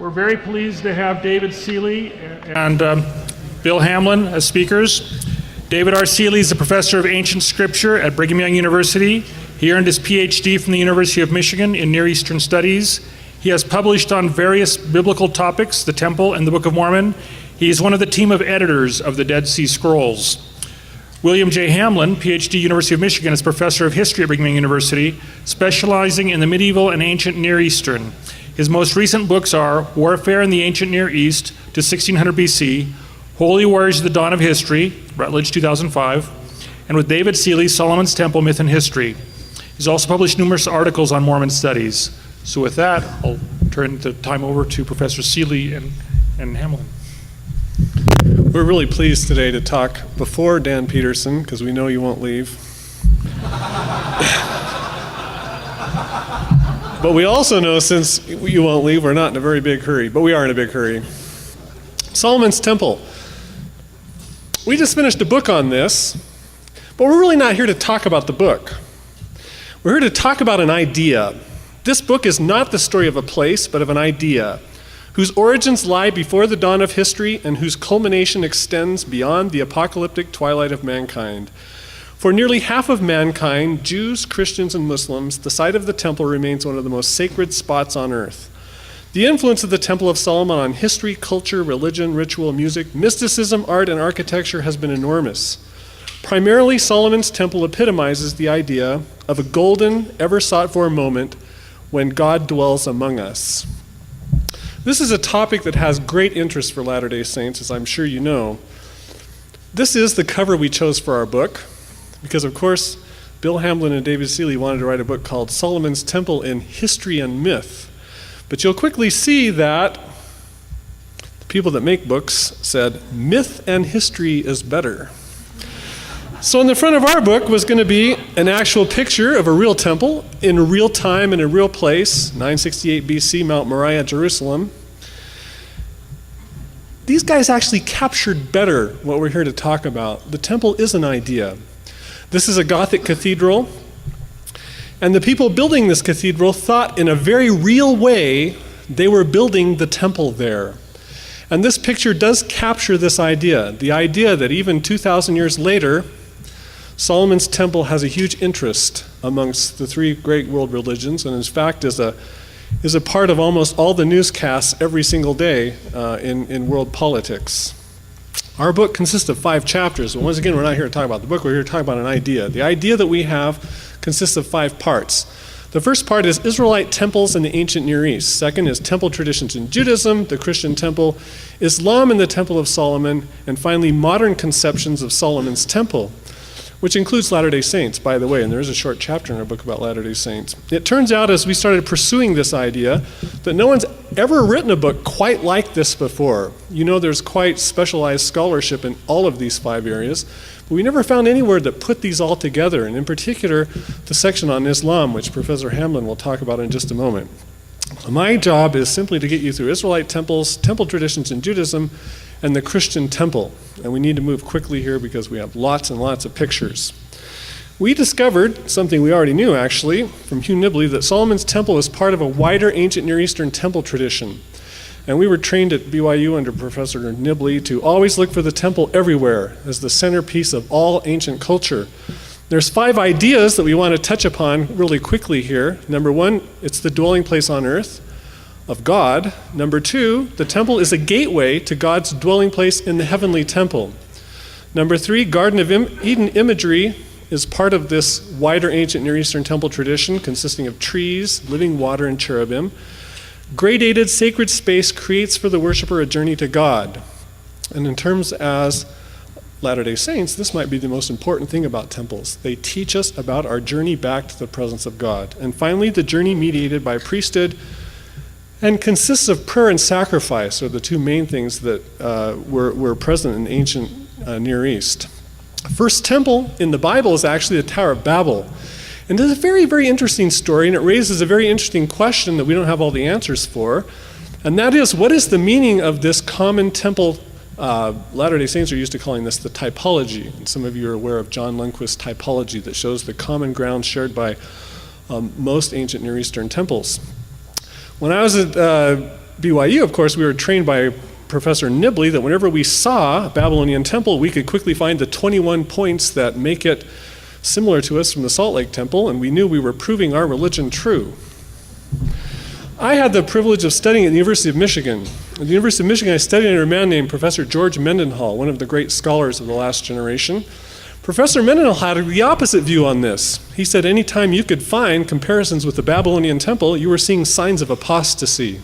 We're very pleased to have David Seeley and Bill Hamblin as speakers. David R. Seeley is a professor of ancient scripture at Brigham Young University. He earned his PhD from the University of Michigan in Near Eastern Studies. He has published on various biblical topics, the Temple and the Book of Mormon. He is one of the team of editors of the Dead Sea Scrolls. William J. Hamblin, PhD, University of Michigan, is professor of history at Brigham Young University, specializing in the medieval and ancient Near Eastern. His most recent books are Warfare in the Ancient Near East to 1600 BC, Holy Warriors of the Dawn of History, Rutledge 2005, and with David Seeley, Solomon's Temple, Myth and History. He's also published numerous articles on Mormon studies. So with that, I'll turn the time over to Professor Seeley and Hamblin. We're really pleased today to talk before Dan Peterson, because we know you won't leave. But we also know since you won't leave, we're not in a very big hurry, but we are in a big hurry. Solomon's Temple. We just finished a book on this, but we're really not here to talk about the book. We're here to talk about an idea. This book is not the story of a place, but of an idea, whose origins lie before the dawn of history and whose culmination extends beyond the apocalyptic twilight of mankind. For nearly half of mankind, Jews, Christians, and Muslims, the site of the temple remains one of the most sacred spots on earth. The influence of the Temple of Solomon on history, culture, religion, ritual, music, mysticism, art, and architecture has been enormous. Primarily, Solomon's Temple epitomizes the idea of a golden, ever-sought-for moment when God dwells among us. This is a topic that has great interest for Latter-day Saints, as I'm sure you know. This is the cover we chose for our book, because of course, Bill Hamblin and David Seeley wanted to write a book called Solomon's Temple in History and Myth. But you'll quickly see that the people that make books said, myth and history is better. So in the front of our book was going to be an actual picture of a real temple in real time and a real place, 968 BC, Mount Moriah, Jerusalem. These guys actually captured better what we're here to talk about. The temple is an idea. This is a Gothic cathedral, and the people building this cathedral thought in a very real way they were building the temple there. And this picture does capture this idea, the idea that even 2,000 years later, Solomon's Temple has a huge interest amongst the three great world religions, and in fact is a part of almost all the newscasts every single day in world politics. Our book consists of 5 chapters, but once again, we're not here to talk about the book, we're here to talk about an idea. The idea that we have consists of 5 parts. The first part is Israelite temples in the ancient Near East. Second is temple traditions in Judaism, the Christian temple, Islam and the Temple of Solomon, and finally modern conceptions of Solomon's Temple, which includes Latter-day Saints, by the way, and there is a short chapter in our book about Latter-day Saints. It turns out, as we started pursuing this idea, that no one's ever written a book quite like this before. You know, there's quite specialized scholarship in all of these 5 areas, but we never found anywhere that put these all together, and in particular, the section on Islam, which Professor Hamblin will talk about in just a moment. My job is simply to get you through Israelite temples, temple traditions in Judaism, and the Christian temple. And we need to move quickly here because we have lots and lots of pictures. We discovered something we already knew, actually, from Hugh Nibley, that Solomon's Temple is part of a wider ancient Near Eastern temple tradition. And we were trained at BYU under Professor Nibley to always look for the temple everywhere as the centerpiece of all ancient culture. There's 5 ideas that we want to touch upon really quickly here. Number 1, it's the dwelling place on earth of God. Number 2, the temple is a gateway to God's dwelling place in the heavenly temple. Number 3, Garden of Eden imagery is part of this wider ancient Near Eastern temple tradition consisting of trees, living water, and cherubim. Gradated sacred space creates for the worshiper a journey to God. And in terms as Latter-day Saints, this might be the most important thing about temples. They teach us about our journey back to the presence of God. And finally, the journey mediated by priesthood and consists of prayer and sacrifice are the 2 main things that were present in ancient Near East. First temple in the Bible is actually the Tower of Babel. And it's a very, very interesting story, and it raises a very interesting question that we don't have all the answers for. And that is, what is the meaning of this common temple? Latter-day Saints are used to calling this the typology. And some of you are aware of John Lundquist's typology that shows the common ground shared by most ancient Near Eastern temples. When I was at BYU, of course, we were trained by Professor Nibley that whenever we saw a Babylonian temple, we could quickly find the 21 points that make it similar to us from the Salt Lake Temple, and we knew we were proving our religion true. I had the privilege of studying at the University of Michigan. At the University of Michigan, I studied under a man named Professor George Mendenhall, one of the great scholars of the last generation. Professor Mendenhall had the opposite view on this. He said anytime you could find comparisons with the Babylonian temple, you were seeing signs of apostasy.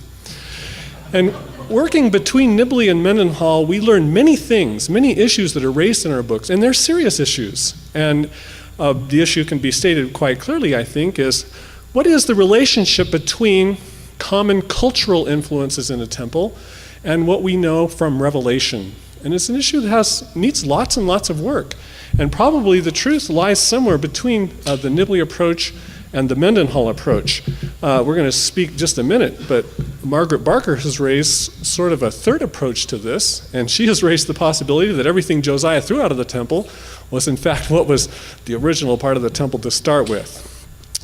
And working between Nibley and Mendenhall, we learned many things, many issues that are raised in our books, and they're serious issues. And the issue can be stated quite clearly, I think, is what is the relationship between common cultural influences in a temple and what we know from Revelation? And it's an issue that needs lots and lots of work. And probably the truth lies somewhere between the Nibley approach and the Mendenhall approach. We're going to speak just a minute, but Margaret Barker has raised sort of a third approach to this, and she has raised the possibility that everything Josiah threw out of the temple was in fact what was the original part of the temple to start with.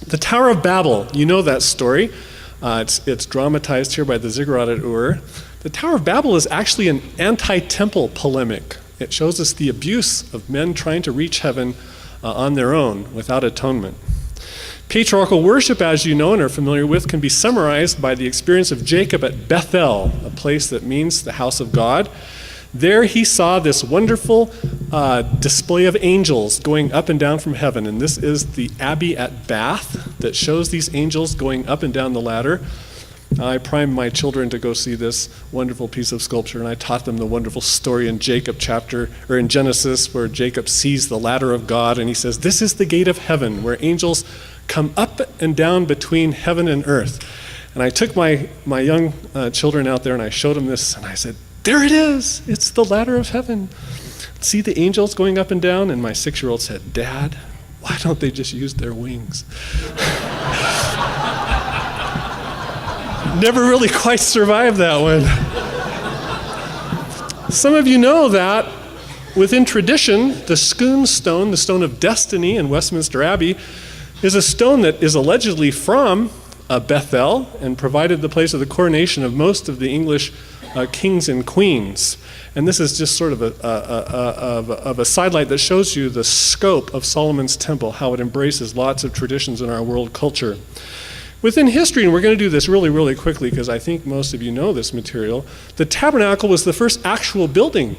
The Tower of Babel, you know that story. It's dramatized here by the Ziggurat at Ur. The Tower of Babel is actually an anti-temple polemic. It shows us the abuse of men trying to reach heaven on their own without atonement. Patriarchal worship, as you know and are familiar with, can be summarized by the experience of Jacob at Bethel, a place that means the house of God. There he saw this wonderful display of angels going up and down from heaven, and this is the Abbey at Bath that shows these angels going up and down the ladder. I primed my children to go see this wonderful piece of sculpture, and I taught them the wonderful story in in Genesis, where Jacob sees the ladder of God, and he says, "This is the gate of heaven, where angels come up and down between heaven and earth." And I took my young children out there, and I showed them this, and I said, "There it is! It's the ladder of heaven. See the angels going up and down?" And my 6-year-old said, "Dad, why don't they just use their wings?" Never really quite survived that one. Some of you know that within tradition, the Scone stone, the stone of destiny in Westminster Abbey, is a stone that is allegedly from Bethel and provided the place of the coronation of most of the English kings and queens. And this is just sort of a sidelight that shows you the scope of Solomon's temple, how it embraces lots of traditions in our world culture. Within history, and we're going to do this really, really quickly because I think most of you know this material, the tabernacle was the first actual building.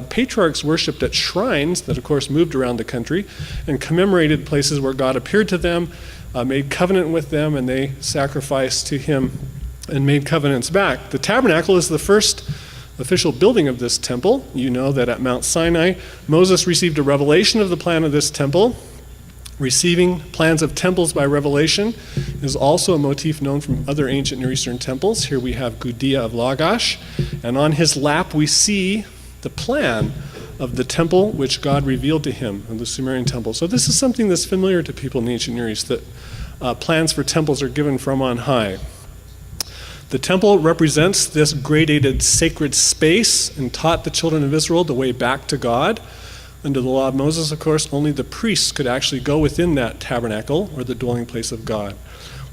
Patriarchs worshipped at shrines that, of course, moved around the country and commemorated places where God appeared to them, made covenant with them, and they sacrificed to him and made covenants back. The tabernacle is the first official building of this temple. You know that at Mount Sinai, Moses received a revelation of the plan of this temple. Receiving plans of temples by revelation is also a motif known from other ancient Near Eastern temples. Here we have Gudea of Lagash, and on his lap we see the plan of the temple which God revealed to him in the Sumerian temple. So this is something that's familiar to people in the ancient Near East, that plans for temples are given from on high. The temple represents this gradated sacred space and taught the children of Israel the way back to God. Under the law of Moses, of course, only the priests could actually go within that tabernacle or the dwelling place of God.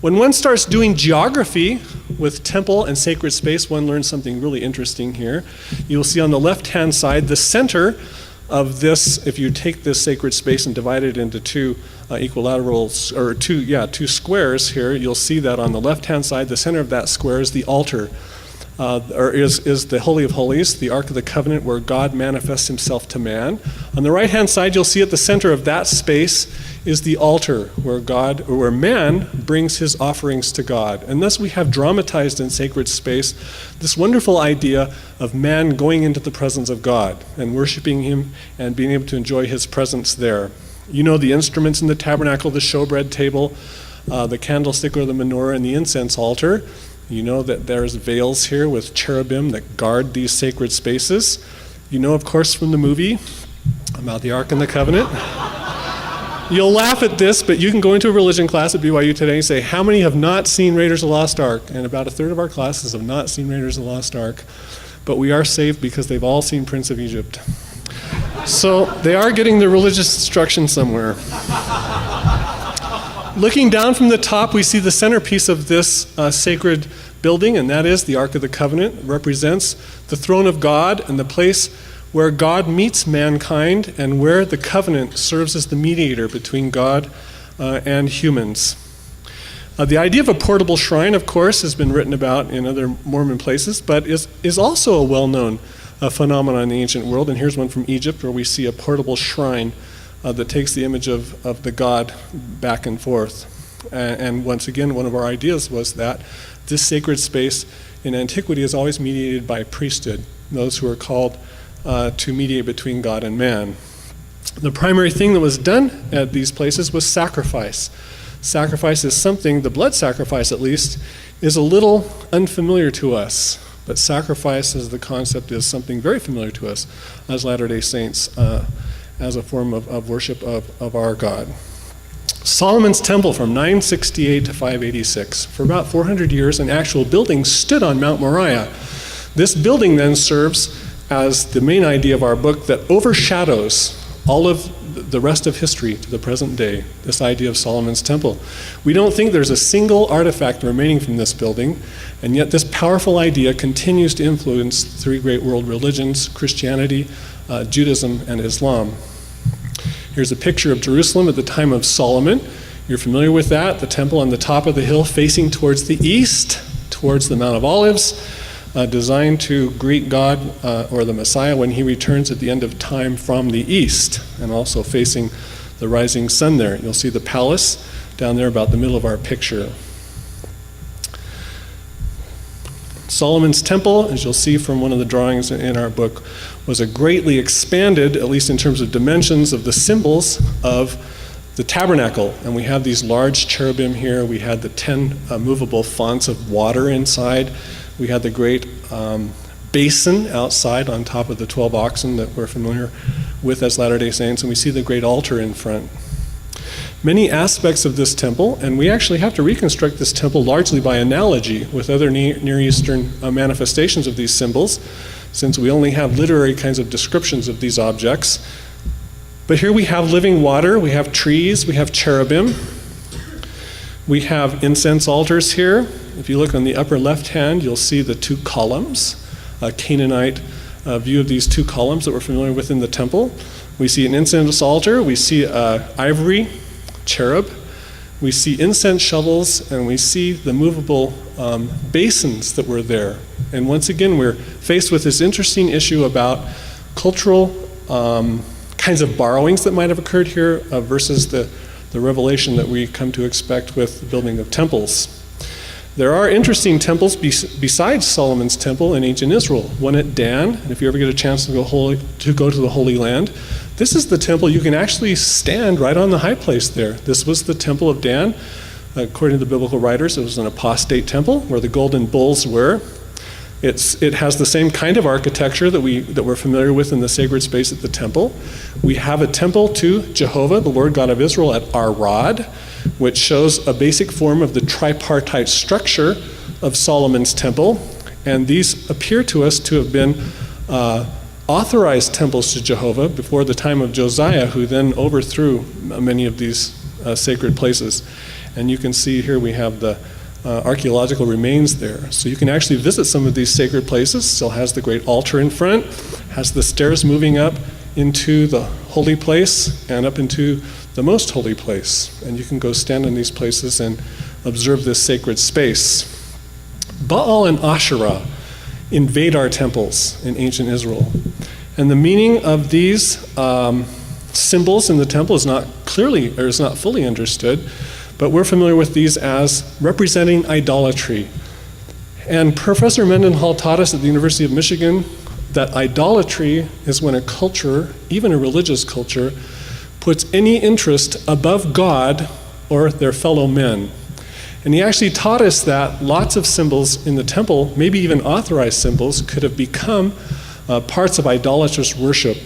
When one starts doing geography with temple and sacred space, one learns something really interesting here. You'll see on the left-hand side, the center of this, if you take this sacred space and divide it into two equilaterals, or two squares here, you'll see that on the left-hand side, the center of that square is the altar. Is the Holy of Holies, the Ark of the Covenant, where God manifests himself to man. On the right-hand side, you'll see at the center of that space is the altar, where man brings his offerings to God. And thus we have dramatized in sacred space this wonderful idea of man going into the presence of God and worshiping him and being able to enjoy his presence there. You know the instruments in the tabernacle, the showbread table, the candlestick or the menorah, and the incense altar. You know that there's veils here with cherubim that guard these sacred spaces. You know, of course, from the movie about the Ark and the Covenant. You'll laugh at this, but you can go into a religion class at BYU today and say, how many have not seen Raiders of the Lost Ark? And about a third of our classes have not seen Raiders of the Lost Ark. But we are saved because they've all seen Prince of Egypt. So they are getting their religious instruction somewhere. Looking down from the top, we see the centerpiece of this sacred building, and that is the Ark of the Covenant. It represents the throne of God and the place where God meets mankind and where the covenant serves as the mediator between God and humans. The idea of a portable shrine, of course, has been written about in other Mormon places, but is also a well-known phenomenon in the ancient world. And here's one from Egypt where we see a portable shrine that takes the image of the god back and forth. And once again, one of our ideas was that this sacred space in antiquity is always mediated by priesthood, those who are called to mediate between God and man. The primary thing that was done at these places was sacrifice. Sacrifice is something, the blood sacrifice at least, is a little unfamiliar to us. But sacrifice as the concept is something very familiar to us as Latter-day Saints, as a form of worship of our God. Solomon's Temple from 968 to 586. For about 400 years, an actual building stood on Mount Moriah. This building then serves as the main idea of our book that overshadows all of the rest of history to the present day, this idea of Solomon's Temple. We don't think there's a single artifact remaining from this building, and yet this powerful idea continues to influence three great world religions, Christianity, Judaism, and Islam. Here's a picture of Jerusalem at the time of Solomon. You're familiar with that, the temple on the top of the hill facing towards the east, towards the Mount of Olives, designed to greet God or the Messiah when he returns at the end of time from the east, and also facing the rising sun there. You'll see the palace down there about the middle of our picture. Solomon's Temple, as you'll see from one of the drawings in our book, was a greatly expanded, at least in terms of dimensions, of the symbols of the tabernacle. And we have these large cherubim here. We had the 10 movable fonts of water inside. We had the great basin outside on top of the 12 oxen that we're familiar with as Latter-day Saints. And we see the great altar in front. Many aspects of this temple, and we actually have to reconstruct this temple largely by analogy with other Near Eastern manifestations of these symbols, since we only have literary kinds of descriptions of these objects. But here we have living water, we have trees, we have cherubim, we have incense altars here. If you look on the upper left hand, you'll see the two columns, a Canaanite view of these two columns that we're familiar with in the temple. We see an incense altar, we see ivory cherub, we see incense shovels, and we see the movable basins that were there. And once again, we're faced with this interesting issue about cultural kinds of borrowings that might have occurred here versus the revelation that we come to expect with the building of temples. There are interesting temples besides Solomon's Temple in ancient Israel. One at Dan, and if you ever get a chance to go to the Holy Land, this is the temple. You can actually stand right on the high place there. This was the Temple of Dan. According to the biblical writers, it was an apostate temple where the golden bulls were. It has the same kind of architecture that we're familiar with in the sacred space at the temple. We have a temple to Jehovah, the Lord God of Israel, at Arad, which shows a basic form of the tripartite structure of Solomon's temple. And these appear to us to have been authorized temples to Jehovah before the time of Josiah, who then overthrew many of these sacred places. And you can see here we have the archaeological remains there. So you can actually visit some of these sacred places. Still has the great altar in front, has the stairs moving up into the holy place and up into the most holy place. And you can go stand in these places and observe this sacred space. Baal and Asherah invade our temples in ancient Israel. And the meaning of these symbols in the temple is not fully understood, but we're familiar with these as representing idolatry. And Professor Mendenhall taught us at the University of Michigan that idolatry is when a culture, even a religious culture, puts any interest above God or their fellow men. And he actually taught us that lots of symbols in the temple, maybe even authorized symbols, could have become parts of idolatrous worship.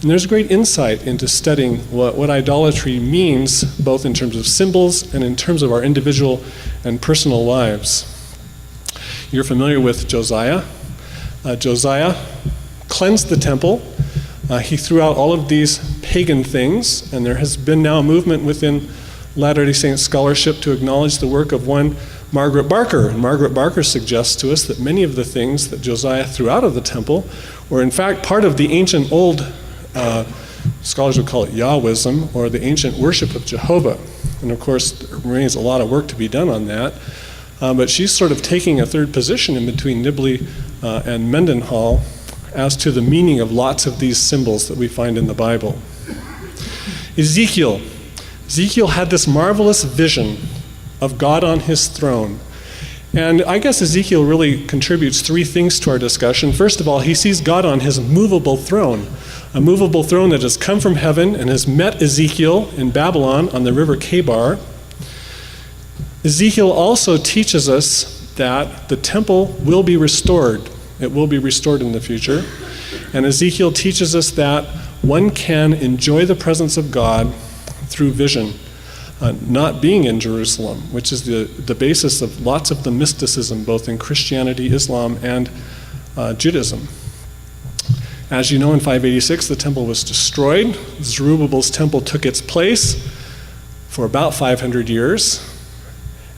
And there's great insight into studying what idolatry means, both in terms of symbols and in terms of our individual and personal lives. You're familiar with Josiah. Josiah cleansed the temple. He threw out all of these pagan things, and there has been now a movement within Latter-day Saint scholarship to acknowledge the work of one Margaret Barker. And Margaret Barker suggests to us that many of the things that Josiah threw out of the temple were in fact part of the ancient old, scholars would call it Yahwism, or the ancient worship of Jehovah. And of course, there remains a lot of work to be done on that. But she's sort of taking a third position in between Nibley and Mendenhall as to the meaning of lots of these symbols that we find in the Bible. Ezekiel had this marvelous vision of God on his throne. And I guess Ezekiel really contributes three things to our discussion. First of all, he sees God on his movable throne, a movable throne that has come from heaven and has met Ezekiel in Babylon on the river Kebar. Ezekiel also teaches us that the temple will be restored. It will be restored in the future. And Ezekiel teaches us that one can enjoy the presence of God through vision, not being in Jerusalem, which is the basis of lots of the mysticism, both in Christianity, Islam, and Judaism. As you know, in 586, the temple was destroyed. Zerubbabel's temple took its place for about 500 years.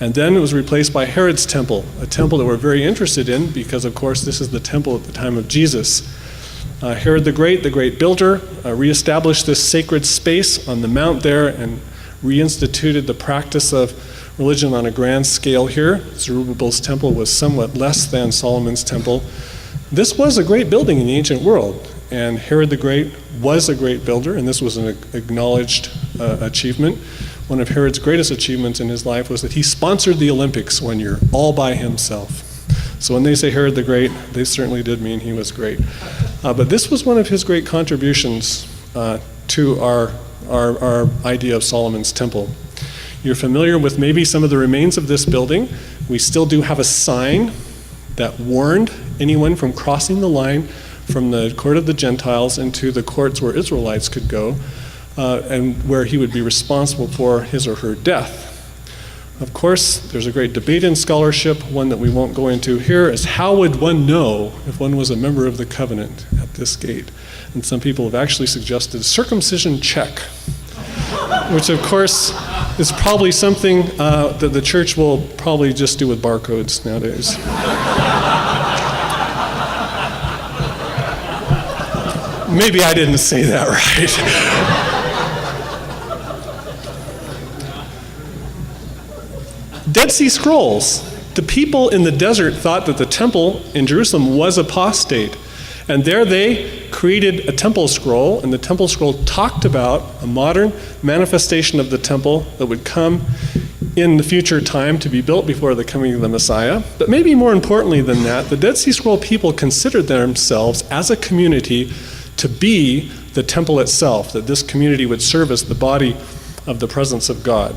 And then it was replaced by Herod's temple, a temple that we're very interested in because, of course, this is the temple at the time of Jesus. Herod the great builder, reestablished this sacred space on the mount there and reinstituted the practice of religion on a grand scale here. Zerubbabel's temple was somewhat less than Solomon's temple. This was a great building in the ancient world, and Herod the Great was a great builder, and this was an acknowledged achievement. One of Herod's greatest achievements in his life was that he sponsored the Olympics one year, all by himself. So when they say Herod the Great, they certainly did mean he was great. But this was one of his great contributions to our idea of Solomon's temple. You're familiar with maybe some of the remains of this building. We still do have a sign that warned anyone from crossing the line from the court of the Gentiles into the courts where Israelites could go, and where he would be responsible for his or her death. Of course, there's a great debate in scholarship. One that we won't go into here is how would one know if one was a member of the covenant at this gate? And some people have actually suggested circumcision check, which of course is probably something that the church will probably just do with barcodes nowadays. Maybe I didn't say that right. Dead Sea Scrolls. The people in the desert thought that the temple in Jerusalem was apostate. And there they created a temple scroll, and the temple scroll talked about a modern manifestation of the temple that would come in the future time to be built before the coming of the Messiah. But maybe more importantly than that, the Dead Sea Scroll people considered themselves as a community to be the temple itself, that this community would serve as the body of the presence of God.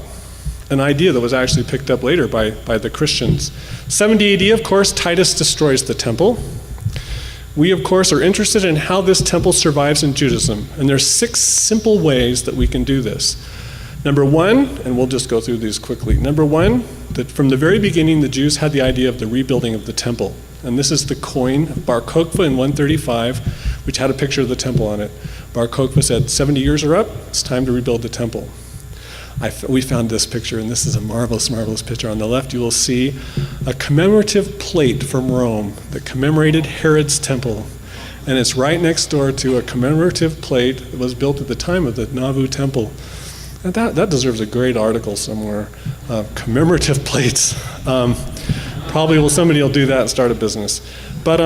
An idea that was actually picked up later by the Christians. 70 AD, of course, Titus destroys the temple. We, of course, are interested in how this temple survives in Judaism, and there's 6 simple ways that we can do this. Number one, and we'll just go through these quickly. Number one, that from the very beginning, the Jews had the idea of the rebuilding of the temple. And this is the coin of Bar Kokhba in 135, which had a picture of the temple on it. Bar Kokhba said, 70 years are up, it's time to rebuild the temple. We found this picture, and this is a marvelous, marvelous picture. On the left, you will see a commemorative plate from Rome that commemorated Herod's temple. And it's right next door to a commemorative plate that was built at the time of the Nauvoo temple. And that deserves a great article somewhere. Commemorative plates. Probably somebody will do that and start a business. But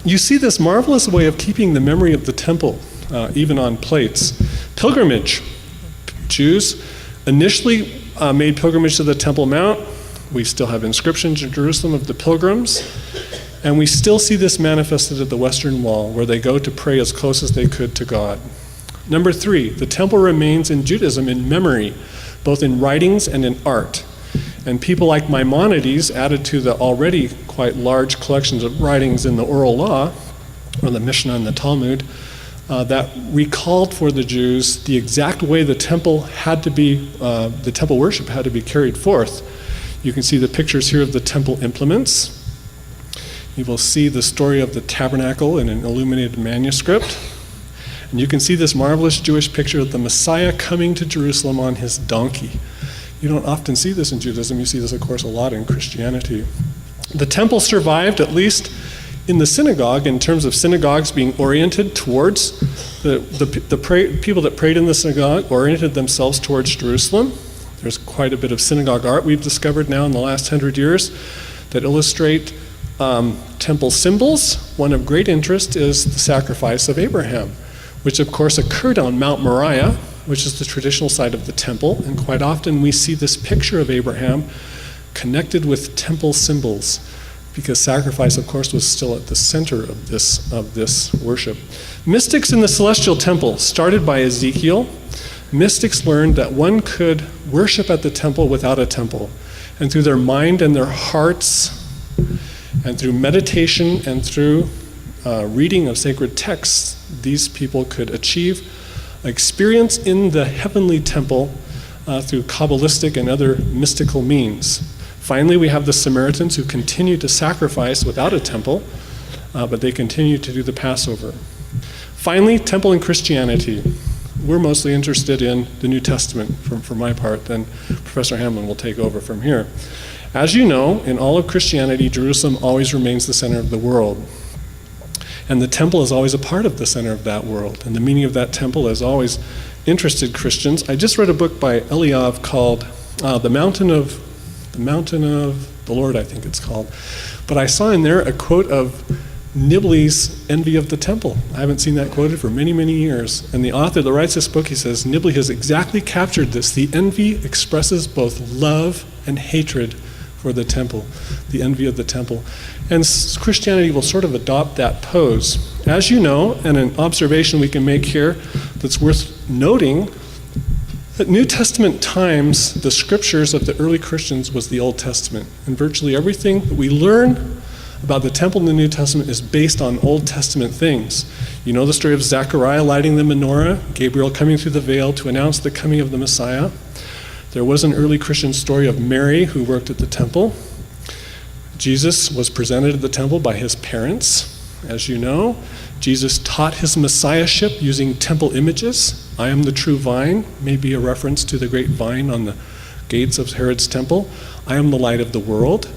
you see this marvelous way of keeping the memory of the temple, even on plates. Pilgrimage. Jews initially made pilgrimage to the Temple Mount. We still have inscriptions in Jerusalem of the pilgrims. And we still see this manifested at the Western Wall, where they go to pray as close as they could to God. Number 3, the temple remains in Judaism in memory, both in writings and in art. And people like Maimonides added to the already quite large collections of writings in the oral law, or the Mishnah and the Talmud, that recalled for the Jews the exact way the temple worship had to be carried forth. You can see the pictures here of the temple implements. You will see the story of the tabernacle in an illuminated manuscript. And you can see this marvelous Jewish picture of the Messiah coming to Jerusalem on his donkey. You don't often see this in Judaism. You see this, of course, a lot in Christianity. The temple survived, at least in the synagogue, in terms of synagogues being oriented towards the people that prayed in the synagogue oriented themselves towards Jerusalem. There's quite a bit of synagogue art we've discovered now in the last 100 years that illustrate temple symbols. One of great interest is the sacrifice of Abraham, which of course occurred on Mount Moriah, which is the traditional site of the temple, and quite often we see this picture of Abraham connected with temple symbols, because sacrifice, of course, was still at the center of this worship. Mystics in the celestial temple, started by Ezekiel, mystics learned that one could worship at the temple without a temple, and through their mind and their hearts, and through meditation and through reading of sacred texts, these people could achieve experience in the heavenly temple through Kabbalistic and other mystical means. Finally, we have the Samaritans who continue to sacrifice without a temple, but they continue to do the Passover. Finally, temple and Christianity. We're mostly interested in the New Testament for my part, then Professor Hamblin will take over from here. As you know, in all of Christianity, Jerusalem always remains the center of the world. And the temple is always a part of the center of that world. And the meaning of that temple has always interested Christians. I just read a book by Eliyav called The Mountain of the Lord, I think it's called. But I saw in there a quote of Nibley's envy of the temple. I haven't seen that quoted for many, many years. And the author that writes this book, he says, Nibley has exactly captured this. The envy expresses both love and hatred for the temple, the envy of the temple. And Christianity will sort of adopt that pose. As you know, and an observation we can make here that's worth noting, at New Testament times, the scriptures of the early Christians was the Old Testament. And virtually everything that we learn about the temple in the New Testament is based on Old Testament things. You know the story of Zechariah lighting the menorah, Gabriel coming through the veil to announce the coming of the Messiah. There was an early Christian story of Mary who worked at the temple. Jesus was presented at the temple by his parents. As you know, Jesus taught his messiahship using temple images. I am the true vine, may be a reference to the great vine on the gates of Herod's temple. I am the light of the world,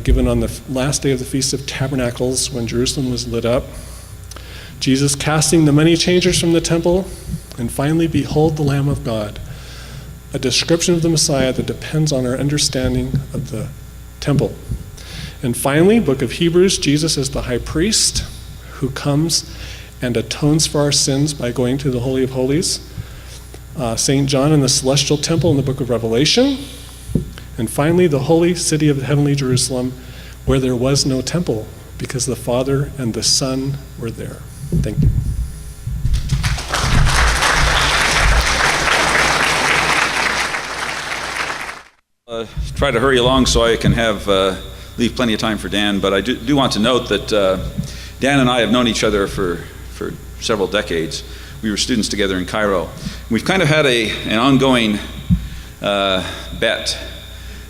given on the last day of the Feast of Tabernacles when Jerusalem was lit up. Jesus casting the money changers from the temple, and finally, behold the Lamb of God, a description of the Messiah that depends on our understanding of the temple. And finally, book of Hebrews, Jesus is the high priest who comes and atones for our sins by going to the Holy of Holies. St. John in the celestial temple in the book of Revelation. And finally, the holy city of the heavenly Jerusalem, where there was no temple because the Father and the Son were there. Thank you. Try to hurry along so I can leave plenty of time for Dan, but I do want to note that Dan and I have known each other for several decades. We were students together in Cairo. We've kind of had an ongoing bet.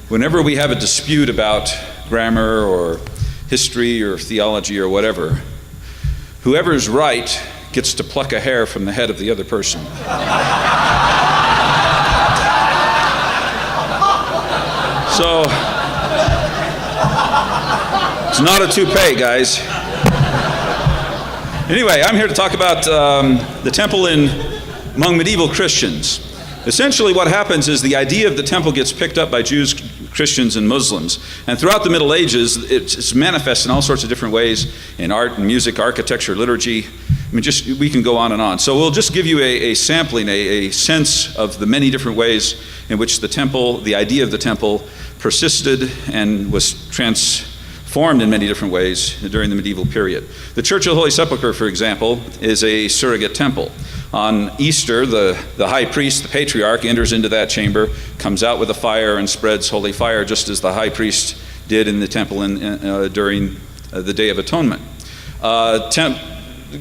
Whenever we have a dispute about grammar or history or theology or whatever, whoever's right gets to pluck a hair from the head of the other person. So, it's not a toupee, guys. Anyway, I'm here to talk about the temple among medieval Christians. Essentially what happens is the idea of the temple gets picked up by Jews, Christians, and Muslims. And throughout the Middle Ages, it's manifest in all sorts of different ways, in art and music, architecture, liturgy. I mean, we can go on and on. So we'll just give you a sampling, a sense of the many different ways in which the temple, the idea of the temple, persisted and was transformed in many different ways during the medieval period. The Church of the Holy Sepulchre, for example, is a surrogate temple. On Easter, the high priest, the patriarch, enters into that chamber, comes out with a fire and spreads holy fire, just as the high priest did in the temple during the Day of Atonement.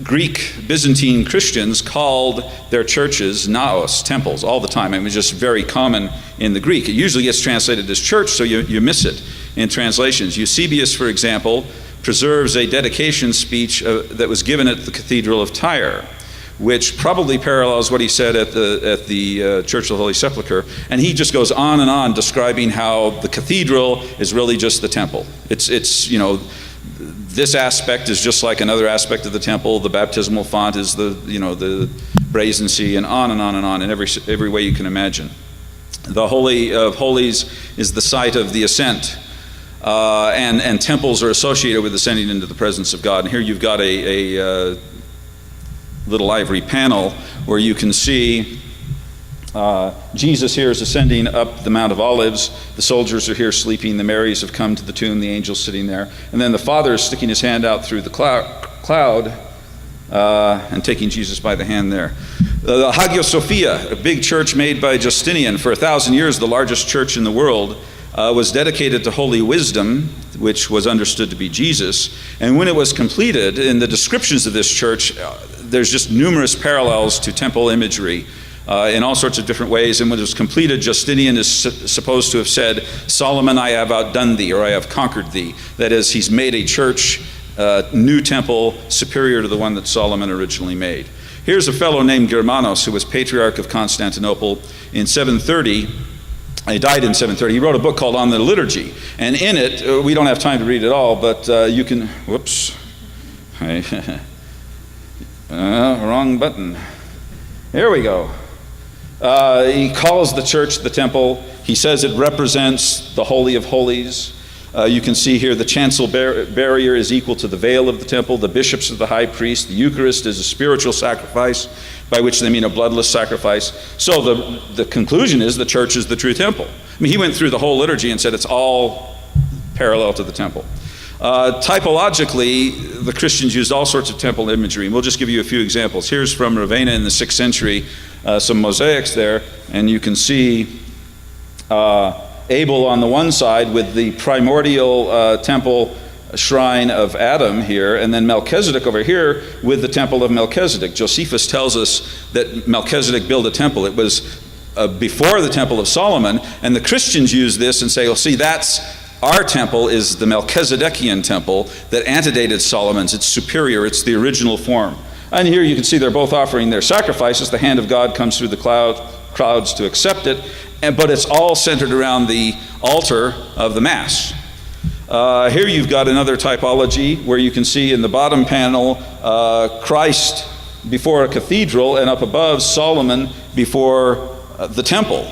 Greek Byzantine Christians called their churches naos, temples, all the time. I mean, it's just very common in the Greek. It usually gets translated as church, so you miss it in translations. Eusebius, for example, preserves a dedication speech that was given at the Cathedral of Tyre, which probably parallels what he said at the Church of the Holy Sepulchre. And he just goes on and on describing how the cathedral is really just the temple. It's you know, this aspect is just like another aspect of the temple. The baptismal font is the brazen sea, and on and on and on in every way you can imagine. The Holy of Holies is the site of the ascent, and temples are associated with ascending into the presence of God. And here you've got a little ivory panel where you can see Jesus here is ascending up the Mount of Olives. The soldiers are here sleeping. The Marys have come to the tomb. The angel's sitting there. And then the Father is sticking his hand out through the cloud and taking Jesus by the hand there. The Hagia Sophia, a big church made by Justinian for 1,000 years, the largest church in the world, was dedicated to holy wisdom, which was understood to be Jesus. And when it was completed, in the descriptions of this church, there's just numerous parallels to temple imagery in all sorts of different ways. And when it was completed, Justinian is supposed to have said, "Solomon, I have outdone thee," or "I have conquered thee." That is, he's made a church, new temple, superior to the one that Solomon originally made. Here's a fellow named Germanos, who was Patriarch of Constantinople in 730. He died in 730. He wrote a book called On the Liturgy. And in it, we don't have time to read it all, but you can, whoops. Wrong button. Here we go. He calls the church the temple. He says it represents the Holy of Holies. You can see here the chancel barrier is equal to the veil of the temple. The bishops are the high priest. The Eucharist is a spiritual sacrifice, by which they mean a bloodless sacrifice. So the conclusion is the church is the true temple. I mean, he went through the whole liturgy and said it's all parallel to the temple. Typologically, the Christians used all sorts of temple imagery, and we'll just give you a few examples. Here's from Ravenna in the 6th century, some mosaics there, and you can see Abel on the one side with the primordial temple shrine of Adam here, and then Melchizedek over here with the temple of Melchizedek. Josephus tells us that Melchizedek built a temple. It was before the temple of Solomon, and the Christians use this and say, well, see, that's our temple is the Melchizedekian temple that antedated Solomon's. It's superior. It's the original form. And here you can see they're both offering their sacrifices. The hand of God comes through the crowds to accept it, but it's all centered around the altar of the Mass. Here you've got another typology where you can see in the bottom panel Christ before a cathedral, and up above Solomon before the temple.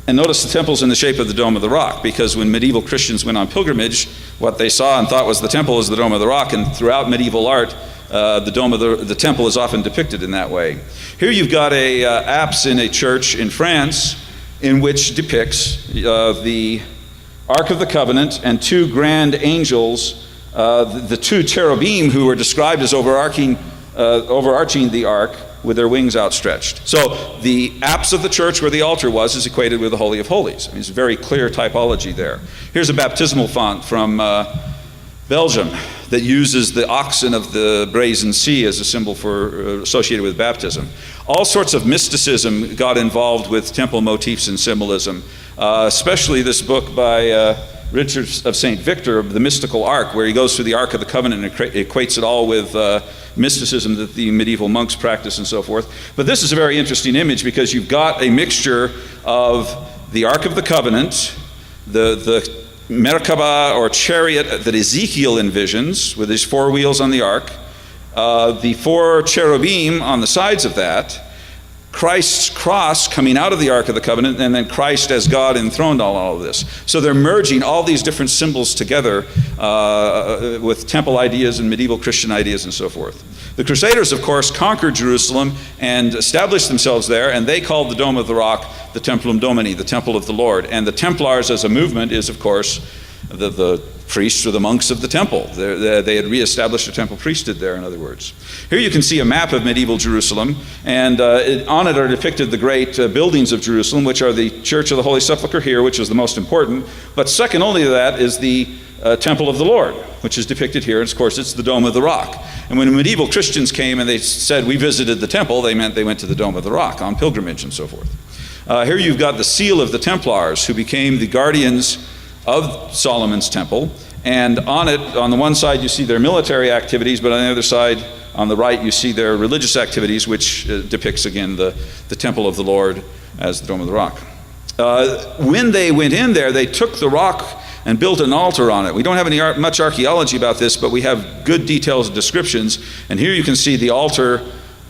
And notice the temple's in the shape of the Dome of the Rock, because when medieval Christians went on pilgrimage, what they saw and thought was the temple was the Dome of the Rock, and throughout medieval art, the temple is often depicted in that way. Here you've got a apse in a church in France, in which depicts the Ark of the Covenant and two grand angels, the two cherubim who were described as overarching the ark with their wings outstretched. So the apse of the church where the altar was is equated with the Holy of Holies. I mean, it's a very clear typology there. Here's a baptismal font from Belgium that uses the oxen of the brazen sea as a symbol for associated with baptism. All sorts of mysticism got involved with temple motifs and symbolism, especially this book by Richard of St. Victor, The Mystical Ark, where he goes through the Ark of the Covenant and equates it all with mysticism that the medieval monks practiced and so forth. But this is a very interesting image because you've got a mixture of the Ark of the Covenant, the Merkabah or chariot that Ezekiel envisions with his four wheels on the ark, the four cherubim on the sides of that, Christ's cross coming out of the Ark of the Covenant, and then Christ as God enthroned on all of this. So they're merging all these different symbols together with temple ideas and medieval Christian ideas and so forth. The Crusaders, of course, conquered Jerusalem and established themselves there, and they called the Dome of the Rock the Templum Domini, the Temple of the Lord. And the Templars as a movement is, of course, the priests or the monks of the temple. They had reestablished a temple priesthood there, in other words. Here you can see a map of medieval Jerusalem, and on it are depicted the great buildings of Jerusalem, which are the Church of the Holy Sepulchre here, which is the most important. But second only to that is the Temple of the Lord, which is depicted here. And of course, it's the Dome of the Rock. And when medieval Christians came and they said, we visited the temple, they meant they went to the Dome of the Rock on pilgrimage and so forth. Here you've got the seal of the Templars, who became the guardians of Solomon's temple. And on it, on the one side, you see their military activities, but on the other side, On the right, you see their religious activities, which depicts, again, the temple of the Lord as the Dome of the Rock. When they went in there, they took the rock and built an altar on it. We don't have much archaeology about this, but we have good details and descriptions. And here you can see the altar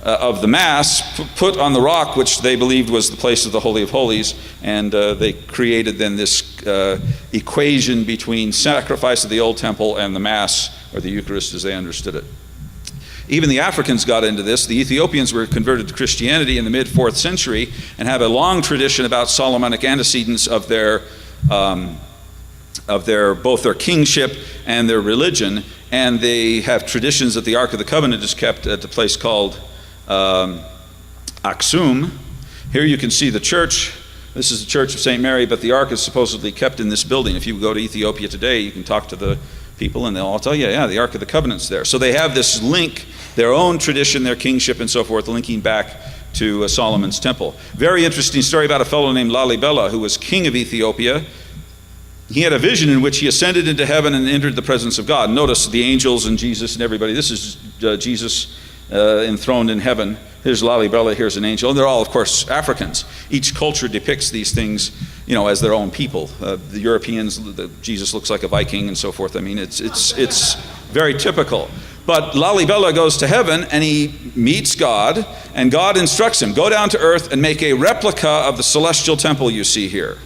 of the Mass put on the rock, which they believed was the place of the Holy of Holies. And they created then this equation between sacrifice of the Old Temple and the Mass, or the Eucharist as they understood it. Even the Africans got into this. The Ethiopians were converted to Christianity in the mid-4th century and have a long tradition about Solomonic antecedents of both their kingship and their religion. And they have traditions that the Ark of the Covenant is kept at a place called Aksum. Here you can see the church. This is the Church of St. Mary, but the Ark is supposedly kept in this building. If you go to Ethiopia today, you can talk to the people and they'll all tell you, yeah, the Ark of the Covenant's there. So they have this link, their own tradition, their kingship and so forth, linking back to Solomon's temple. Very interesting story about a fellow named Lalibela, who was king of Ethiopia. He had a vision in which he ascended into heaven and entered the presence of God. Notice the angels and Jesus and everybody. This is Jesus enthroned in heaven. Here's Lalibela, here's an angel. And they're all, of course, Africans. Each culture depicts these things, as their own people. The Europeans, Jesus looks like a Viking and so forth. I mean, it's very typical. But Lalibela goes to heaven and he meets God, and God instructs him, go down to earth and make a replica of the celestial temple you see here.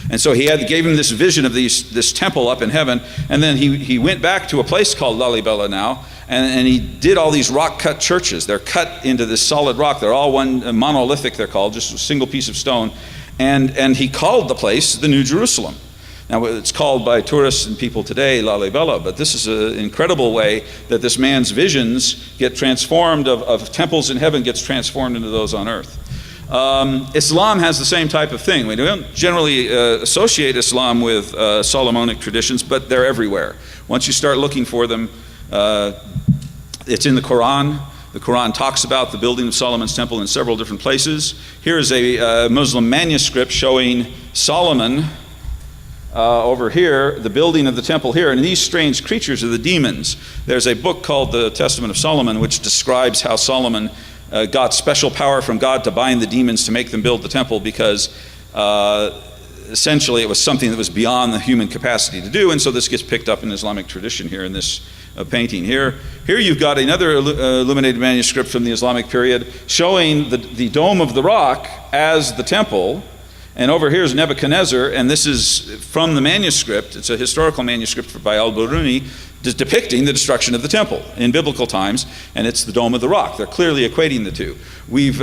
And so he gave him this vision of this temple up in heaven, and then he went back to a place called Lalibela now, and he did all these rock-cut churches. They're cut into this solid rock. They're all one monolithic, they're called, just a single piece of stone. And he called the place the New Jerusalem. Now, it's called by tourists and people today Lalibela, but this is an incredible way that this man's visions get transformed, of temples in heaven gets transformed into those on earth. Islam has the same type of thing. We don't generally associate Islam with Solomonic traditions, but they're everywhere. Once you start looking for them, it's in the Quran. The Quran talks about the building of Solomon's temple in several different places. Here is a Muslim manuscript showing Solomon over here, the building of the temple here, and these strange creatures are the demons. There's a book called the Testament of Solomon, which describes how Solomon got special power from God to bind the demons to make them build the temple, because essentially it was something that was beyond the human capacity to do. And so this gets picked up in Islamic tradition here in this painting here. Here you've got another illuminated manuscript from the Islamic period showing the Dome of the Rock as the temple. And over here is Nebuchadnezzar, and this is from the manuscript. It's a historical manuscript by al-Biruni depicting the destruction of the temple in biblical times, and it's the Dome of the Rock. They're clearly equating the two.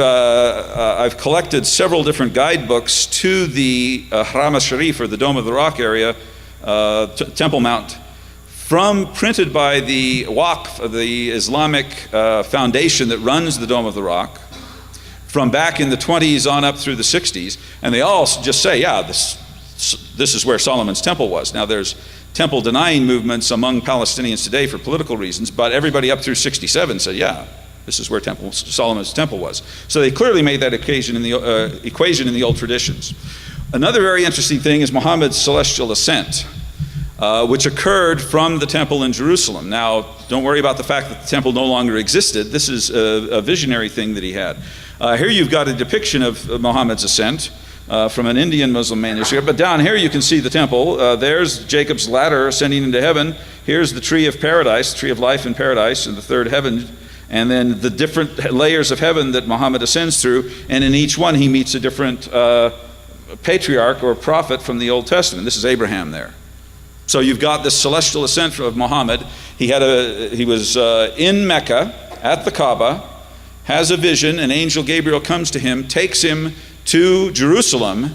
I've collected several different guidebooks to the Haram al-Sharif, or the Dome of the Rock area, Temple Mount, printed by the Waqf, the Islamic foundation that runs the Dome of the Rock, from back in the 20s on up through the 60s, and they all just say, yeah, this is where Solomon's temple was. Now there's temple denying movements among Palestinians today for political reasons, but everybody up through 67 said, yeah, this is where Solomon's temple was. So they clearly made that equation in the old traditions. Another very interesting thing is Muhammad's celestial ascent, which occurred from the temple in Jerusalem. Now, don't worry about the fact that the temple no longer existed. This is a visionary thing that he had. Here you've got a depiction of Muhammad's ascent from an Indian Muslim manuscript. But down here you can see the temple. There's Jacob's ladder ascending into heaven. Here's the tree of paradise, tree of life in paradise in the third heaven. And then the different layers of heaven that Muhammad ascends through. And in each one he meets a different patriarch or prophet from the Old Testament. This is Abraham there. So you've got this celestial ascent of Muhammad. He was in Mecca at the Kaaba, has a vision. An angel Gabriel comes to him, takes him to Jerusalem.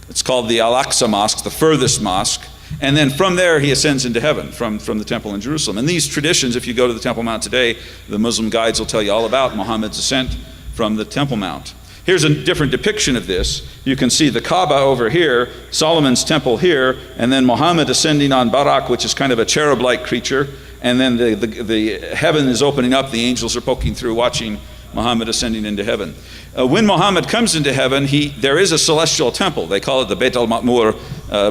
It's called the Al-Aqsa Mosque, the furthest mosque. And then from there he ascends into heaven from the temple in Jerusalem. And these traditions, if you go to the Temple Mount today, the Muslim guides will tell you all about Muhammad's ascent from the Temple Mount. Here's a different depiction of this. You can see the Kaaba over here, Solomon's temple here, and then Muhammad ascending on Barak, which is kind of a cherub-like creature. And then the heaven is opening up. The angels are poking through, watching Muhammad ascending into heaven. When Muhammad comes into heaven, there is a celestial temple. They call it the Beit al-Ma'mur,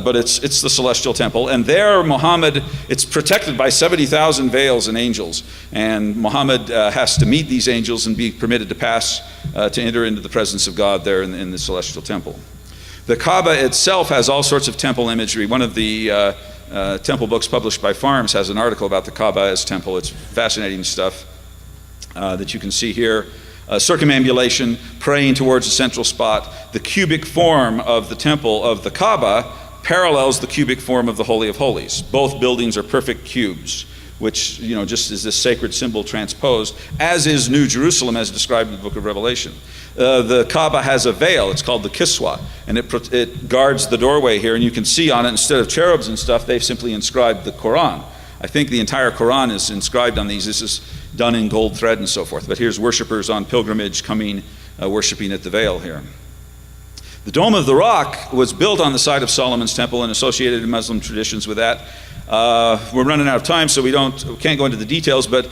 but it's the celestial temple. And there, Muhammad, it's protected by 70,000 veils and angels. And Muhammad has to meet these angels and be permitted to pass, to enter into the presence of God there in the celestial temple. The Kaaba itself has all sorts of temple imagery. One of the temple books published by Farms has an article about the Kaaba as temple. It's fascinating stuff that you can see here. Circumambulation, praying towards a central spot. The cubic form of the temple of the Kaaba parallels the cubic form of the Holy of Holies. Both buildings are perfect cubes, which, just is this sacred symbol transposed, as is New Jerusalem as described in the book of Revelation. The Kaaba has a veil, it's called the Kiswa, and it guards the doorway here, and you can see on it, instead of cherubs and stuff, they've simply inscribed the Quran. I think the entire Quran is inscribed on these. This is done in gold thread and so forth. But here's worshipers on pilgrimage coming, worshiping at the veil here. The Dome of the Rock was built on the site of Solomon's temple and associated in Muslim traditions with that. We're running out of time, so we can't go into the details, but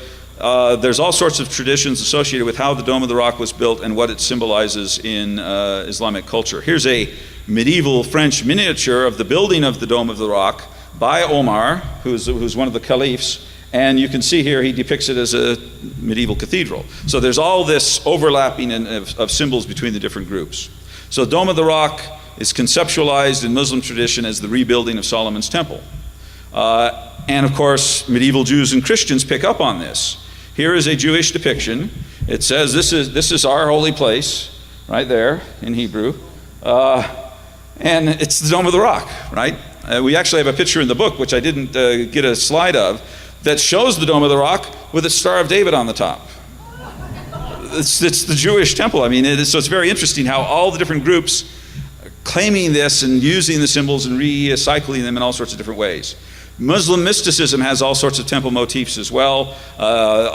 there's all sorts of traditions associated with how the Dome of the Rock was built and what it symbolizes in Islamic culture. Here's a medieval French miniature of the building of the Dome of the Rock by Omar, who's one of the caliphs, and you can see here he depicts it as a medieval cathedral. So there's all this overlapping of symbols between the different groups. So Dome of the Rock is conceptualized in Muslim tradition as the rebuilding of Solomon's temple. And of course, medieval Jews and Christians pick up on this. Here is a Jewish depiction. It says this is our holy place, right there in Hebrew. And it's the Dome of the Rock, right? We actually have a picture in the book, which I didn't get a slide of, that shows the Dome of the Rock with a Star of David on the top. It's the Jewish temple. I mean, so it's very interesting how all the different groups claiming this and using the symbols and recycling them in all sorts of different ways. Muslim mysticism has all sorts of temple motifs as well.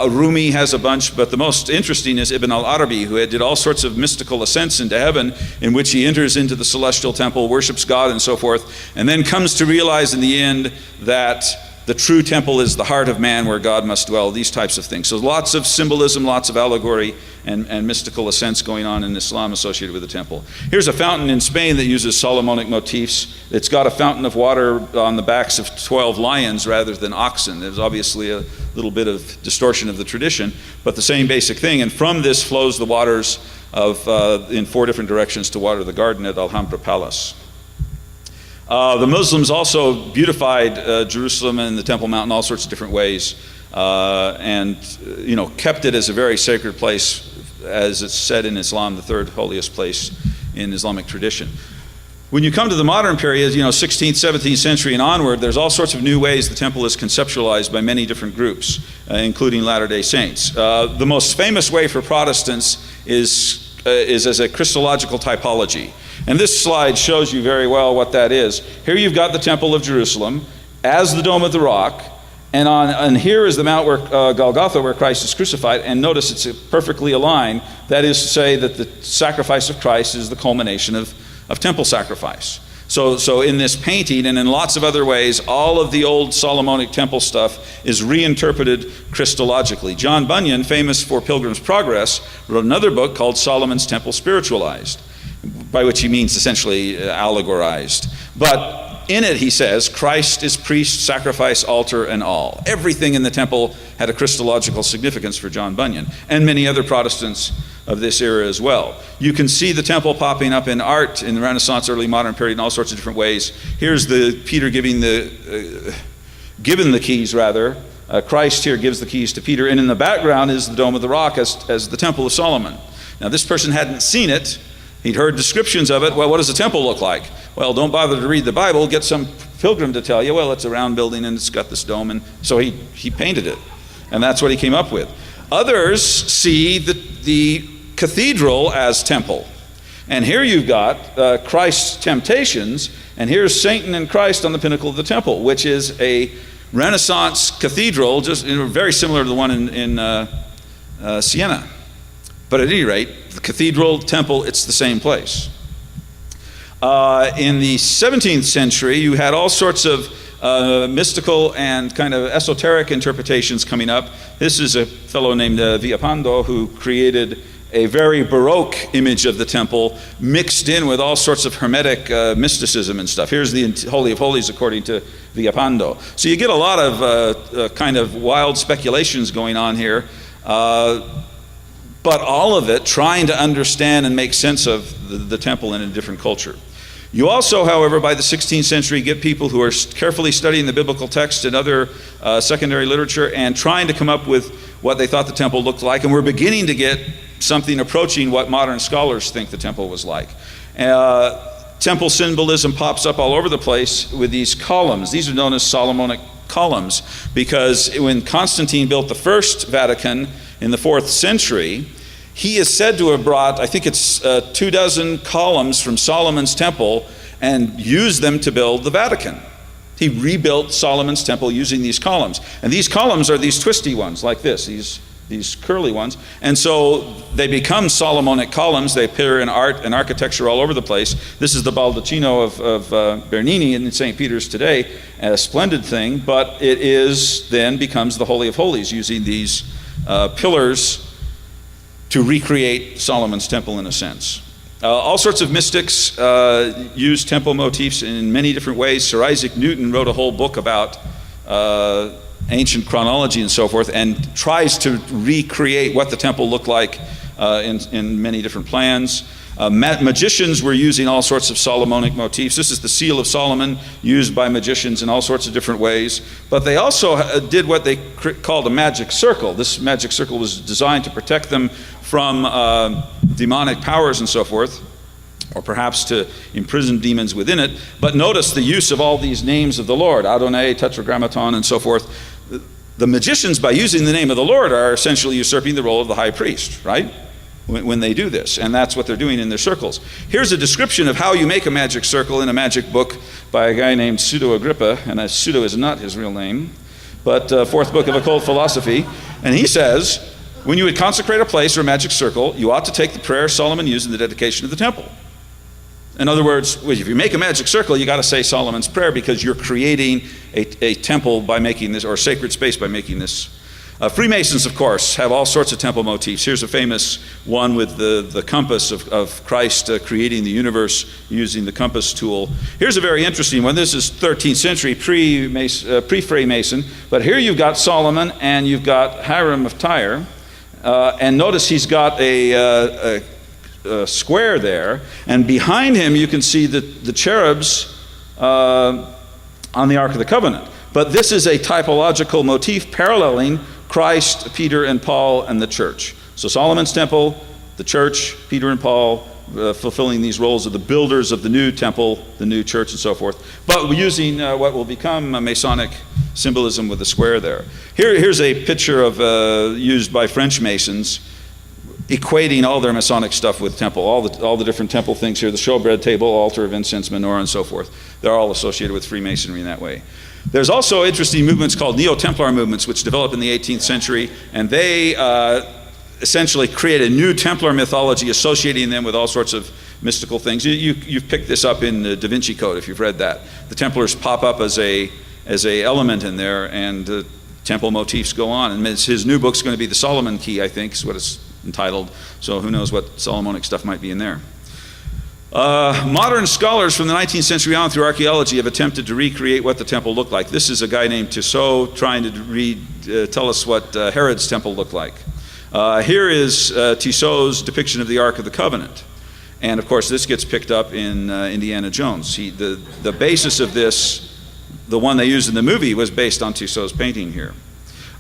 Rumi has a bunch, but the most interesting is Ibn al-Arabi, who did all sorts of mystical ascents into heaven, in which he enters into the celestial temple, worships God and so forth, and then comes to realize in the end that the true temple is the heart of man where God must dwell, these types of things. So lots of symbolism, lots of allegory and mystical ascents going on in Islam associated with the temple. Here's a fountain in Spain that uses Solomonic motifs. It's got a fountain of water on the backs of 12 lions rather than oxen. There's obviously a little bit of distortion of the tradition, but the same basic thing. And from this flows the waters in 4 different directions to water the garden at Alhambra Palace. The Muslims also beautified Jerusalem and the Temple Mount in all sorts of different ways, and kept it as a very sacred place, as it's said in Islam, the 3rd holiest place in Islamic tradition. When you come to the modern period, 16th, 17th century and onward, there's all sorts of new ways the temple is conceptualized by many different groups, including Latter-day Saints. The most famous way for Protestants is as a Christological typology. And this slide shows you very well what that is. Here you've got the Temple of Jerusalem as the Dome of the Rock, and here is the Mount where Golgotha, where Christ is crucified, and notice it's perfectly aligned. That is to say that the sacrifice of Christ is the culmination of temple sacrifice. So in this painting and in lots of other ways, all of the old Solomonic temple stuff is reinterpreted Christologically. John Bunyan, famous for Pilgrim's Progress, wrote another book called Solomon's Temple Spiritualized, by which he means essentially allegorized. But in it, he says, Christ is priest, sacrifice, altar, and all. Everything in the temple had a Christological significance for John Bunyan, and many other Protestants of this era as well. You can see the temple popping up in art in the Renaissance, early modern period in all sorts of different ways. Here's Peter given the keys, rather. Christ here gives the keys to Peter, and in the background is the Dome of the Rock as the Temple of Solomon. Now, this person hadn't seen it. He'd heard descriptions of it. Well, what does the temple look like? Well, don't bother to read the Bible. Get some pilgrim to tell you, well, it's a round building and it's got this dome. And so he painted it. And that's what he came up with. Others see the cathedral as temple. And here you've got Christ's temptations. And here's Satan and Christ on the pinnacle of the temple, which is a Renaissance cathedral, just very similar to the one in Siena. But at any rate, the cathedral, temple, it's the same place. In the 17th century, you had all sorts of mystical and kind of esoteric interpretations coming up. This is a fellow named Villapando who created a very Baroque image of the temple mixed in with all sorts of Hermetic mysticism and stuff. Here's the Holy of Holies according to Villapando. So you get a lot of kind of wild speculations going on here, but all of it trying to understand and make sense of the temple in a different culture. You also, however, by the 16th century, get people who are carefully studying the biblical text and other secondary literature and trying to come up with what they thought the temple looked like, and we're beginning to get something approaching what modern scholars think the temple was like. Temple symbolism pops up all over the place with these columns. These are known as Solomonic columns because when Constantine built the first Vatican in the 4th century, he is said to have brought, I think it's 24 columns from Solomon's temple and used them to build the Vatican. He rebuilt Solomon's temple using these columns. And these columns are these twisty ones like this, these curly ones. And so they become Solomonic columns. They appear in art and architecture all over the place. This is the Baldacchino of Bernini in St. Peter's today, a splendid thing, but it is then becomes the Holy of Holies using these pillars to recreate Solomon's temple in a sense. All sorts of mystics use temple motifs in many different ways. Sir Isaac Newton wrote a whole book about ancient chronology and so forth, and tries to recreate what the temple looked like in many different plans. Magicians were using all sorts of Solomonic motifs. This is the seal of Solomon used by magicians in all sorts of different ways. But they also did what they called a magic circle. This magic circle was designed to protect them from demonic powers and so forth, or perhaps to imprison demons within it. But notice the use of all these names of the Lord, Adonai, Tetragrammaton, and so forth. The magicians, by using the name of the Lord, are essentially usurping the role of the high priest, right? When they do this, and that's what they're doing in their circles. Here's a description of how you make a magic circle in a magic book by a guy named Pseudo-Agrippa, and Pseudo is not his real name, but fourth book of occult philosophy. And he says, when you would consecrate a place or a magic circle, you ought to take the prayer Solomon used in the dedication of the temple. In other words, if you make a magic circle, you got to say Solomon's prayer because you're creating a temple by making this, or sacred space by making this. Freemasons, of course, have all sorts of temple motifs. Here's a famous one with the compass of Christ creating the universe using the compass tool. Here's a very interesting one. This is 13th century pre-Freemason, but here you've got Solomon and you've got Hiram of Tyre, and notice he's got a square there, and behind him you can see the cherubs on the Ark of the Covenant. But this is a typological motif paralleling Christ, Peter, and Paul, and the church. So Solomon's temple, the church, Peter and Paul, fulfilling these roles of the builders of the new temple, the new church, and so forth. But using what will become a Masonic symbolism with the square there. Here's a picture of used by French Masons, equating all their Masonic stuff with temple, all the different temple things here, the showbread table, altar of incense, menorah, and so forth. They're all associated with Freemasonry in that way. There's also interesting movements called Neo-Templar movements, which developed in the 18th century, and they essentially create a new Templar mythology, associating them with all sorts of mystical things. You've picked this up in the Da Vinci Code, if you've read that. The Templars pop up as a element in there, and temple motifs go on. And his new book's going to be the Solomon Key, I think, is what it's entitled. So who knows what Solomonic stuff might be in there. Modern scholars from the 19th century on through archaeology have attempted to recreate what the temple looked like. This is a guy named Tissot trying to tell us what Herod's temple looked like. Here is Tissot's depiction of the Ark of the Covenant. And of course this gets picked up in Indiana Jones. The basis of this, the one they used in the movie, was based on Tissot's painting here.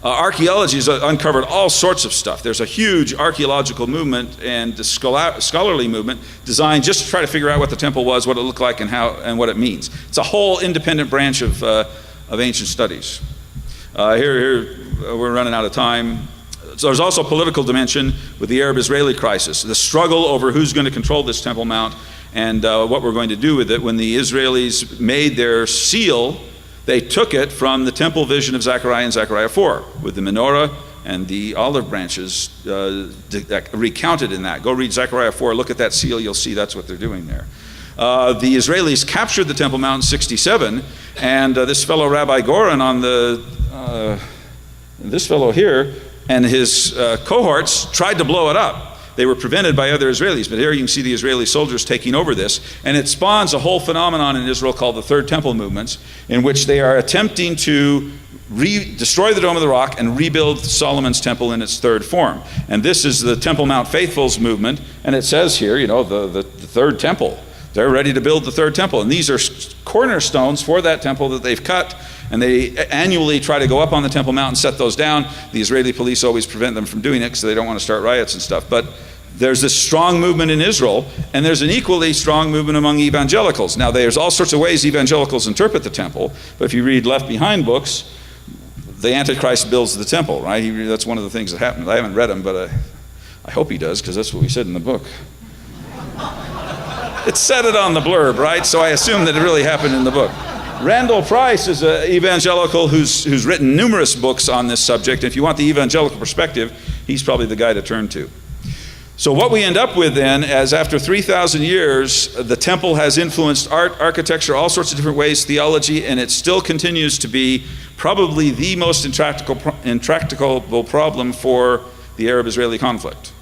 Archaeology has uncovered all sorts of stuff. There's a huge archaeological movement and scholarly movement designed just to try to figure out what the temple was, what it looked like, and what it means. It's a whole independent branch of ancient studies. Here we're running out of time. So there's also a political dimension with the Arab-Israeli crisis, the struggle over who's going to control this Temple Mount and what we're going to do with it. When the Israelis made their seal, they took it from the temple vision of Zechariah and Zechariah 4, with the menorah and the olive branches recounted in that. Go read Zechariah 4, look at that seal, you'll see that's what they're doing there. The Israelis captured the Temple Mount in 67, and this fellow Rabbi Goren on this fellow here and his cohorts tried to blow it up. They were prevented by other Israelis, but here you can see the Israeli soldiers taking over this, and it spawns a whole phenomenon in Israel called the Third Temple movements, in which they are attempting to destroy the Dome of the Rock and rebuild Solomon's temple in its third form. And this is the Temple Mount Faithfuls movement, and it says here, you know, the third temple. They're ready to build the third temple, and these are cornerstones for that temple that they've cut, and they annually try to go up on the Temple Mount and set those down. The Israeli police always prevent them from doing it because they don't want to start riots and stuff. But there's this strong movement in Israel, and there's an equally strong movement among evangelicals. Now, there's all sorts of ways evangelicals interpret the temple, but if you read Left Behind books, the Antichrist builds the temple, right? That's one of the things that happened. I haven't read them, but I hope he does, because that's what we said in the book. It said it on the blurb, right? So I assume that it really happened in the book. Randall Price is an evangelical who's written numerous books on this subject. If you want the evangelical perspective, he's probably the guy to turn to. So what we end up with then, as after 3,000 years, the temple has influenced art, architecture, all sorts of different ways, theology, and it still continues to be probably the most intractable problem for the Arab-Israeli conflict.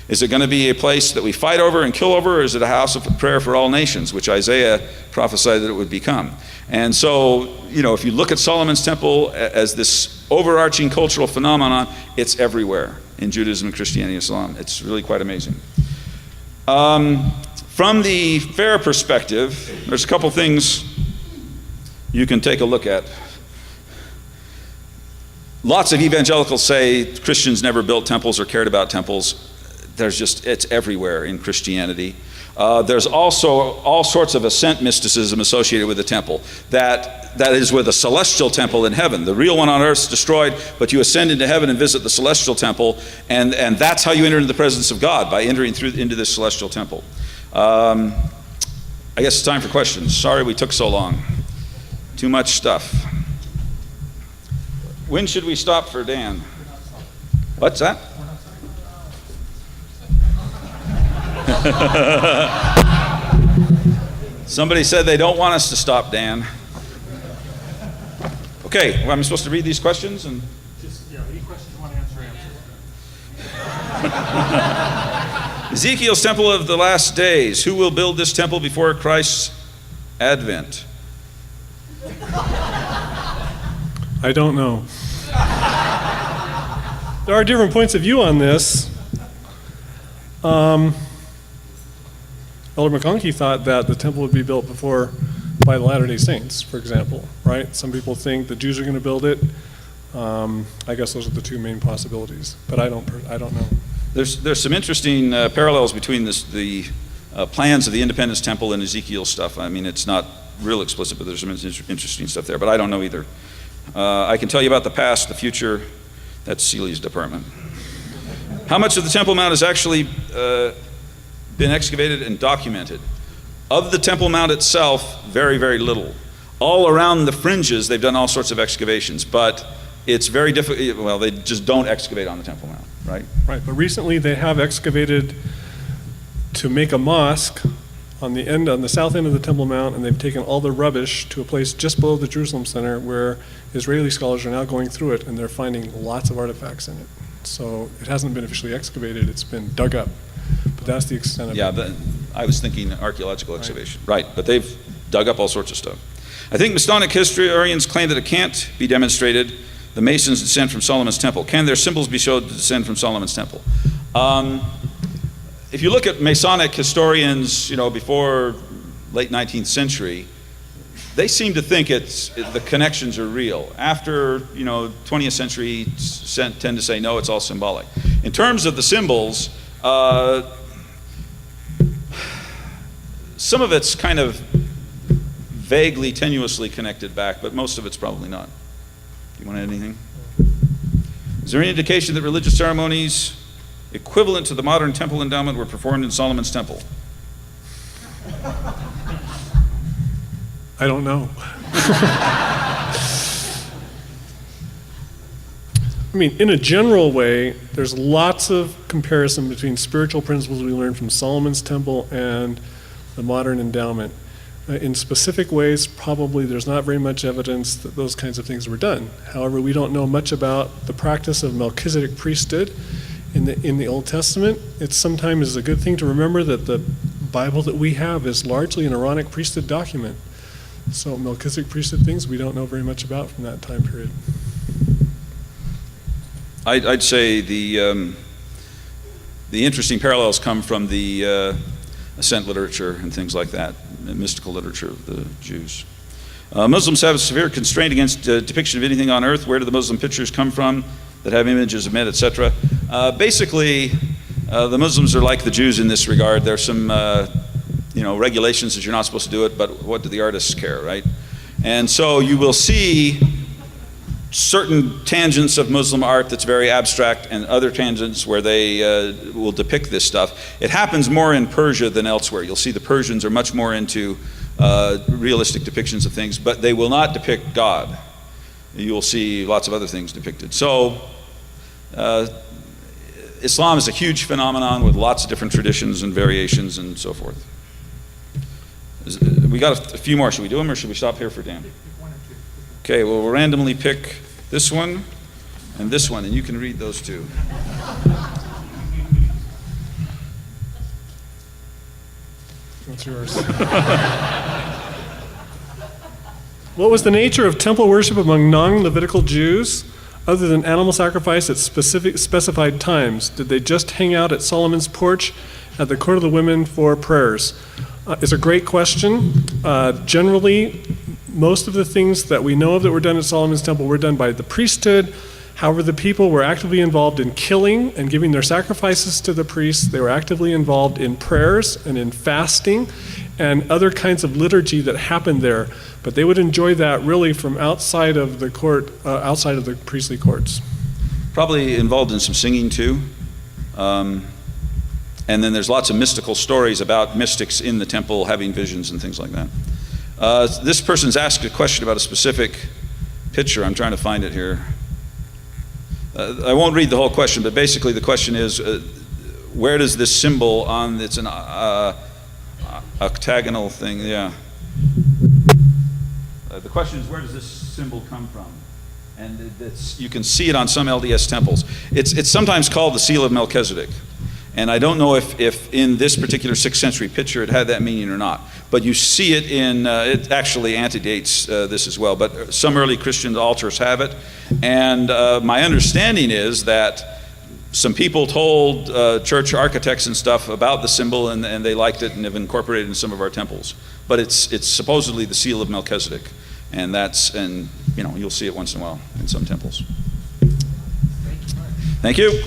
Is it going to be a place that we fight over and kill over, or is it a house of prayer for all nations, which Isaiah prophesied that it would become? And so, you know, if you look at Solomon's temple as this overarching cultural phenomenon, it's everywhere in Judaism and Christianity and Islam. It's really quite amazing. From the fair perspective, there's a couple things you can take a look at. Lots of evangelicals say Christians never built temples or cared about temples. It's everywhere in Christianity. There's also all sorts of ascent mysticism associated with the temple. That is with a celestial temple in heaven. The real one on earth is destroyed, but you ascend into heaven and visit the celestial temple, and that's how you enter into the presence of God, by entering into this celestial temple. I guess it's time for questions. Sorry we took so long. Too much stuff. When should we stop for Dan? What's that? Somebody said they don't want us to stop, Dan. Okay, well, I'm supposed to read these questions and Any questions you want to answer. Ezekiel's temple of the last days. Who will build this temple before Christ's advent? I don't know. There are different points of view on this. Elder McConkie thought that the temple would be built by the Latter-day Saints, for example, right? Some people think the Jews are going to build it. I guess those are the two main possibilities, but I don't know. There's some interesting parallels between the plans of the Independence Temple and Ezekiel stuff. I mean, it's not real explicit, but there's some interesting stuff there, but I don't know either. I can tell you about the past, the future. That's Seeley's department. How much of the Temple Mount has actually been excavated and documented? Of the Temple Mount itself, very, very little. All around the fringes, they've done all sorts of excavations, but it's very difficult. Well, they just don't excavate on the Temple Mount, right? Right, but recently they have excavated to make a mosque on the south end of the Temple Mount, and they've taken all the rubbish to a place just below the Jerusalem Center where Israeli scholars are now going through it, and they're finding lots of artifacts in it. So it hasn't been officially excavated, it's been dug up. But that's the extent of it. Yeah, I was thinking archaeological excavation. Right, but they've dug up all sorts of stuff. I think Masonic historians claim that it can't be demonstrated the Masons descend from Solomon's temple. Can their symbols be showed to descend from Solomon's temple? If you look at Masonic historians, before late 19th century, they seem to think the connections are real. After 20th century, tend to say no, it's all symbolic. In terms of the symbols, some of it's kind of vaguely, tenuously connected back, but most of it's probably not. Do you want to add anything? Is there any indication that religious ceremonies equivalent to the modern temple endowment were performed in Solomon's temple? I don't know. I mean, in a general way, there's lots of comparison between spiritual principles we learned from Solomon's temple and the modern endowment. In specific ways, probably there's not very much evidence that those kinds of things were done. However, we don't know much about the practice of Melchizedek priesthood in the Old Testament. It sometimes is a good thing to remember that the Bible that we have is largely an Aaronic priesthood document. So Melchizedek priesthood things we don't know very much about from that time period. I'd say the interesting parallels come from the ascent literature and things like that, the mystical literature of the Jews. Muslims have a severe constraint against depiction of anything on earth. Where do the Muslim pictures come from that have images of men, etc.? Basically, the Muslims are like the Jews in this regard. There's some regulations that you're not supposed to do it, but what do the artists care, right? And so you will see certain tangents of Muslim art that's very abstract and other tangents where they will depict this stuff. It happens more in Persia than elsewhere. You'll see the Persians are much more into realistic depictions of things, but they will not depict God. You'll see lots of other things depicted. So Islam is a huge phenomenon with lots of different traditions and variations and so forth. We got a few more. Should we do them or should we stop here for Dan? Okay, well, we'll randomly pick this one, and you can read those two. What's yours? What was the nature of temple worship among non-Levitical Jews, other than animal sacrifice at specified times? Did they just hang out at Solomon's porch at the court of the women for prayers? It's a great question. Generally, most of the things that we know of that were done at Solomon's temple were done by the priesthood. However, the people were actively involved in killing and giving their sacrifices to the priests. They were actively involved in prayers and in fasting and other kinds of liturgy that happened there. But they would enjoy that really from outside of the court, outside of the priestly courts. Probably involved in some singing too. And then there's lots of mystical stories about mystics in the temple having visions and things like that. This person's asked a question about a specific picture. I'm trying to find it here. I won't read the whole question, but basically the question is, where does this symbol on, it's an octagonal thing, yeah. The question is, where does this symbol come from? And you can see it on some LDS temples. It's sometimes called the seal of Melchizedek. And I don't know if in this particular 6th century picture it had that meaning or not. But you see it in, it actually antedates this as well. But some early Christian altars have it. And my understanding is that some people told church architects and stuff about the symbol, and they liked it and have incorporated it in some of our temples. But it's supposedly the seal of Melchizedek. And you'll see it once in a while in some temples. Thank you.